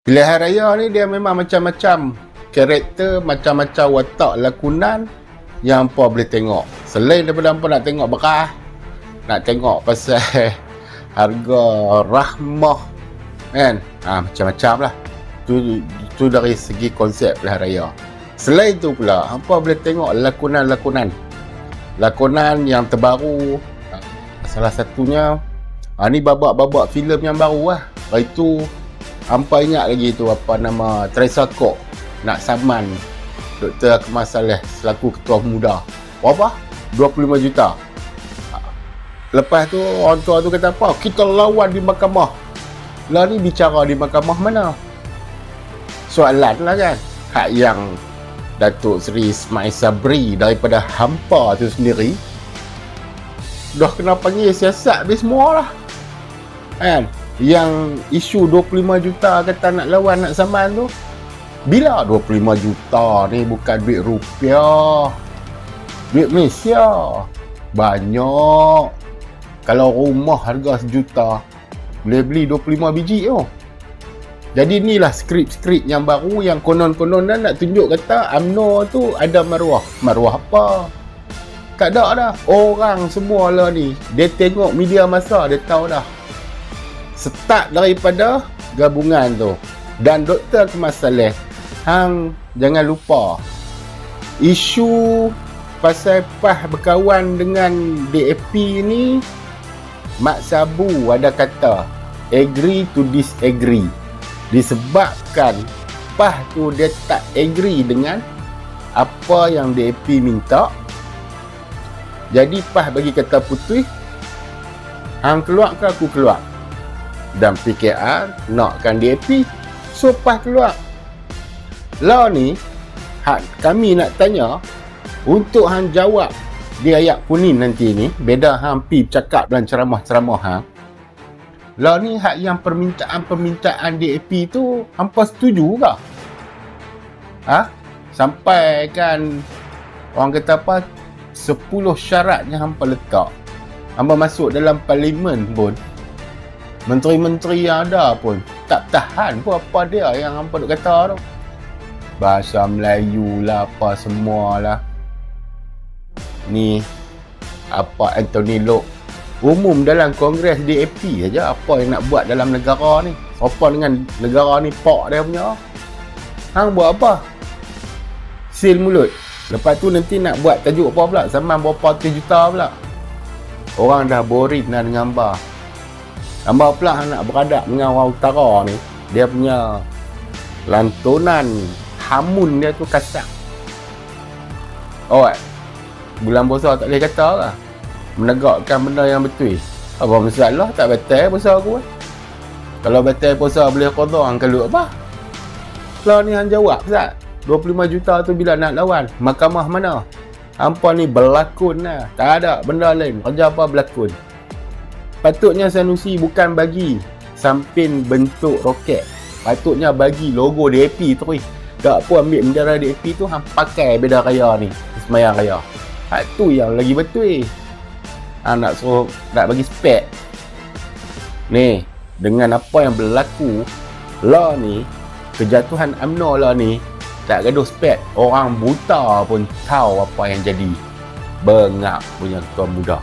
Pilihan raya ni dia memang macam-macam karakter, macam-macam watak lakonan yang hampa boleh tengok. Selain daripada hampa nak tengok berkah, nak tengok pasal harga rahmah kan, macam-macam lah. Tu dari segi konsep pilihan raya. Selain tu pula hampa boleh tengok lakonan yang terbaru. Salah satunya ni babak-babak filem yang baru lah. Lepas tu hampa ingat lagi tu apa nama Teresa Kok nak saman Dr. Akmal Saleh selaku ketua pemuda. Berapa? 25 juta. Lepas tu orang tua tu kata apa? Kita lawan di mahkamah. Lah ni bicara di mahkamah mana? Soalan lah kan. Hak yang Datuk Seri Ismail Sabri daripada hampa tu sendiri dah kena panggil siasat habis semua lah kan. Yang isu 25 juta kata nak lawan, nak saman tu, bila 25 juta ni bukan duit rupiah, duit Malaysia. Banyak. Kalau rumah harga sejuta boleh beli 25 biji tu. Jadi inilah skrip-skrip yang baru yang konon-konon nak tunjuk kata UMNO tu ada maruah. Maruah apa? Tak ada dah. Orang semua lah ni, dia tengok media masa, dia tahu dah. Start daripada gabungan tu. Dan Dr. Akmal Saleh, hang jangan lupa isu pasal PAS berkawan dengan DAP ni, Mak Sabu ada kata agree to disagree. Disebabkan PAS tu dia tak agree dengan apa yang DAP minta, jadi PAS bagi kata putih, hang keluar ke aku keluar. Dan PKR nakkan DAP, so PAS keluar. Lah ni kami nak tanya, untuk hang jawab di ayat kuning nanti ni, beda hang pi bercakap dalam ceramah-ceramah hang. Lah ni hak yang permintaan DAP tu hampa setuju ke? Sampai kan orang kata apa, 10 syarat yang hampa letak. Hampa masuk dalam parlimen pun, menteri-menteri yang ada pun tak tahan pun apa dia yang hampa duk kata tu. Bahasa Melayu lah, apa semualah. Ni apa Anthony Loke umum dalam Kongres DAP saja, apa yang nak buat dalam negara ni. Apa dengan negara ni pak dia punya. Hang buat apa? Sil mulut. Lepas tu nanti nak buat tajuk apa pula? Saman berapa ratus juta pula. Orang dah boring dah dengan gambar. Gambar pula nak beradab dengan orang utara ni, dia punya lantunan hamun dia tu kasar. Bulan puasa tak boleh kata lah, menegakkan benda yang betul. Apa masalah? Tak batal puasa aku kan? Kalau batal puasa boleh qada, hang kalau apa? Lah ni hang jawab Zat, 25 juta tu bila nak lawan, mahkamah mana? Hampa ni berlakon lah, tak ada benda lain, kerja apa berlakon. Patutnya Sanusi bukan bagi sampin bentuk roket, patutnya bagi logo DAP tu. Tak apa ambil bendera DAP tu, hang pakai bendera raya ni, semayang raya. Hak tu yang lagi betul. Nak suruh, nak bagi spek ni dengan apa yang berlaku lah ni, kejatuhan UMNO lah ni, tak gaduh spek, orang buta pun tahu apa yang jadi. Bengak punya tuan muda.